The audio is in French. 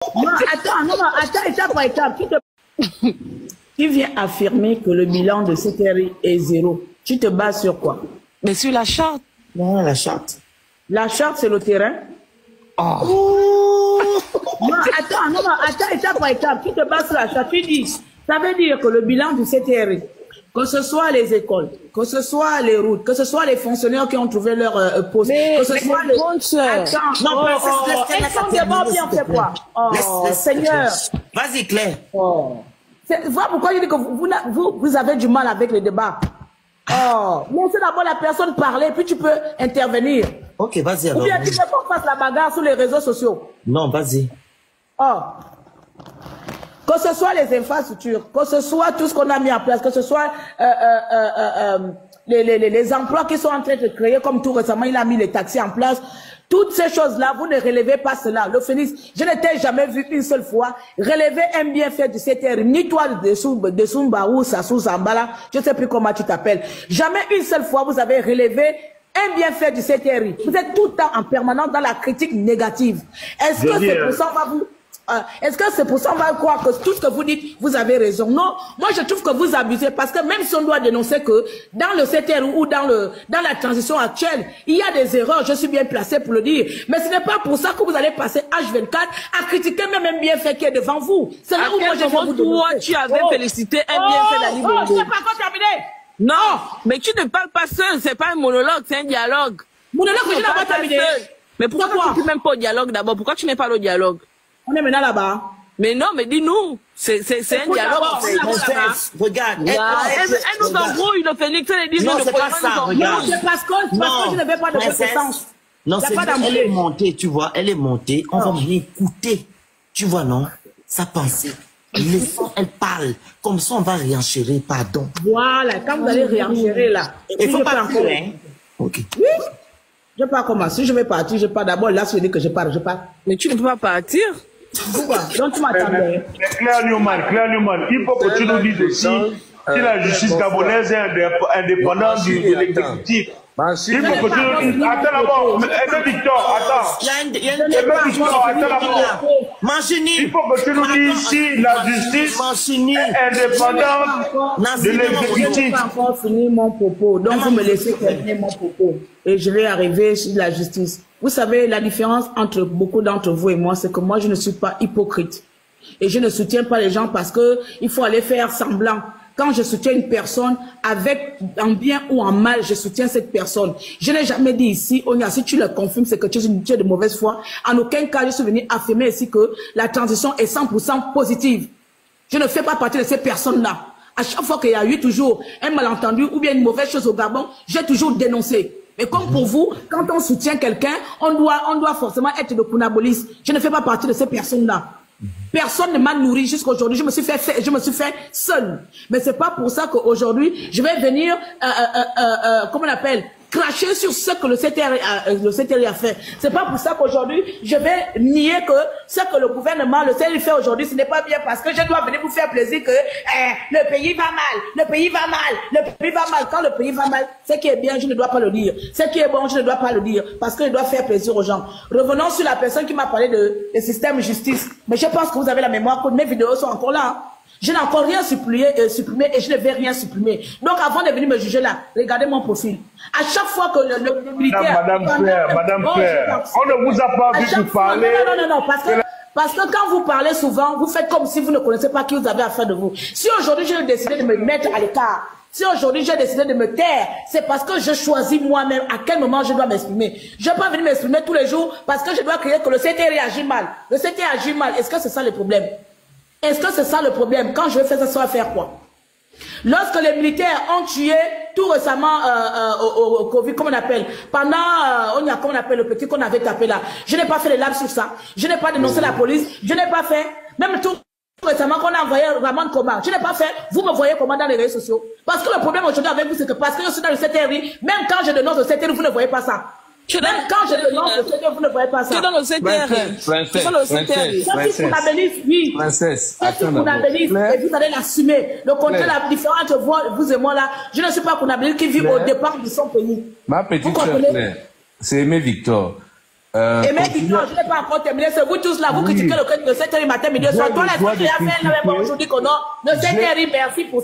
Non, attends, non, attends, étape par étape. Tu viens affirmer que le bilan de CTRI est 0. Tu te bases sur quoi? Mais sur la charte. Non, la charte. La charte, c'est le terrain. Oh. Non, attends, étape par étape. Tu te bases sur la charte. Tu dis, ça veut dire que le bilan du CTRI, que ce soit les écoles, que ce soit les routes, que ce soit les fonctionnaires qui ont trouvé leur poste, que ce soit les... Attends, Non, elles sont d'abord bien fait quoi? Seigneur. Vas-y, Claire. Voilà pourquoi je dis que vous avez du mal avec les débats. Laissez d'abord la personne parler, puis tu peux intervenir. Ok, vas-y alors. Ou bien tu veux qu'on fasse la bagarre sur les réseaux sociaux. Non, vas-y. Que ce soit les infrastructures, que ce soit tout ce qu'on a mis en place, que ce soit les emplois qui sont en train de créer, comme tout récemment, il a mis les taxis en place. Toutes ces choses-là, vous ne relevez pas cela. Le Phénix, je ne t'ai jamais vu une seule fois relever un bienfait du CTR, ni toi de Sumbaou, Sassou, Zambala, je ne sais plus comment tu t'appelles. Jamais une seule fois vous avez relevé un bienfait du CTRI. Vous êtes tout le temps en permanence dans la critique négative. Est-ce que c'est pour ça qu'on va vous... Est-ce que c'est pour ça qu'on va croire que tout ce que vous dites, vous avez raison? Non, moi je trouve que vous abusez parce que même si on doit dénoncer que dans le CTR ou dans la transition actuelle, il y a des erreurs, je suis bien placé pour le dire. Mais ce n'est pas pour ça que vous allez passer H24 à critiquer même un bienfait qui est devant vous. C'est là où moi je vais vous toi, tu avais félicité un bienfait d'Ali Bongo. Je ne sais pas quand terminer. Non, mais tu ne parles pas seul, c'est pas un monologue, c'est un dialogue. Monologue, je n'ai pas terminé. Mais pourquoi tu ne même pas au dialogue d'abord? Pourquoi tu n'es pas au dialogue? On est maintenant là-bas. Mais non, mais dis-nous, c'est un dialogue. Regarde. Elle nous embrouille, le Phénix, elle dit non, c'est pas ça, regarde. C'est parce que je ne vais pas de compétence. Non, c'est elle est montée, tu vois, elle est montée, on va venir écouter, tu vois, non, sa pensée. Laissons, elle parle, comme ça on va réenchérir, pardon. Voilà, quand vous allez réenchérir là. Il faut pas encore. Hein? Ok. Oui. Je pars comment? Si je vais partir, je pars d'abord, là, je dis que je pars, je pars. Mais tu ne peux pas partir. Pourquoi? Donc tu m'attendais. Claire Newman, il faut que tu nous dises aussi si la justice gabonaise est indépendante de l'exécutif. Il faut que tu nous dises. Attends d'abord, Victor, attends. Il faut que tu nous dises si la justice est indépendante de l'exécutif. Je n'ai pas encore fini mon propos, donc vous me laissez terminer mon propos. Et je vais arriver sur la justice. Vous savez, la différence entre beaucoup d'entre vous et moi, c'est que moi, je ne suis pas hypocrite. Et je ne soutiens pas les gens parce que il faut aller faire semblant. Quand je soutiens une personne, avec en bien ou en mal, je soutiens cette personne. Je n'ai jamais dit ici, Onia, si tu le confirmes, c'est que tu es de mauvaise foi. En aucun cas, je suis venu affirmer ici que la transition est 100% positive. Je ne fais pas partie de ces personnes-là. À chaque fois qu'il y a eu toujours un malentendu ou bien une mauvaise chose au Gabon, j'ai toujours dénoncé. Mais comme pour vous, quand on soutient quelqu'un, on doit forcément être de Kounabolis. Je ne fais pas partie de ces personnes-là. Personne ne m'a nourri jusqu'à aujourd'hui. Je me suis fait seul. Mais c'est pas pour ça qu'aujourd'hui, je vais venir, comment on appelle, cracher sur ce que le CTRI a fait. C'est pas pour ça qu'aujourd'hui, je vais nier que ce que le gouvernement, le CTRI fait aujourd'hui, ce n'est pas bien parce que je dois venir vous faire plaisir que le pays va mal, le pays va mal, le pays va mal. Quand le pays va mal, ce qui est bien, je ne dois pas le dire. Ce qui est bon, je ne dois pas le dire parce que je dois faire plaisir aux gens. Revenons sur la personne qui m'a parlé de système de justice. Mais je pense que vous avez la mémoire que mes vidéos sont encore là. Hein. Je n'ai encore rien supprimé et je ne vais rien supprimer. Donc avant de venir me juger là, regardez mon profil. À chaque fois que le militaire... Madame Claire, on ne vous a pas vu vous parler... Non, parce que quand vous parlez souvent, vous faites comme si vous ne connaissez pas qui vous avez affaire de vous. Si aujourd'hui j'ai décidé de me mettre à l'écart, si aujourd'hui j'ai décidé de me taire, c'est parce que je choisis moi-même à quel moment je dois m'exprimer. Je ne vais pas venir m'exprimer tous les jours parce que je dois crier que le CTR agit mal. Le CTR agit mal. Est-ce que c'est ça le problème? Est-ce que c'est ça le problème? Quand je vais faire ça, ça va faire quoi? Lorsque les militaires ont tué tout récemment au Covid, comment on appelle, pendant, comment on appelle le petit qu'on avait tapé là, je n'ai pas fait les labs sur ça, je n'ai pas dénoncé la police, je n'ai pas fait, même tout récemment qu'on a envoyé Ramon Koma, je n'ai pas fait, vous me voyez comment dans les réseaux sociaux. Parce que le problème aujourd'hui avec vous, c'est que parce que je suis dans le CTRI, même quand je dénonce le CTRI, vous ne voyez pas ça. Même quand je dénonce le CTRI, vous ne voyez pas ça. Tu es dans le CTRI. Oui. Princesse, c'est Kounabélis, et vous allez l'assumer. Le contraire, la différence entre vous et moi là, je ne suis pas Kounabélis qui vit au départ de son pays. Ma petite sœur Claire, c'est Aimé Victor. Et même Victor, je n'ai pas encore terminé. C'est vous tous là, vous critiquez le code de 7h du matin, midi, soir. Toi, la fille qui a fait là, même aujourd'hui, que non, de 7h, merci pour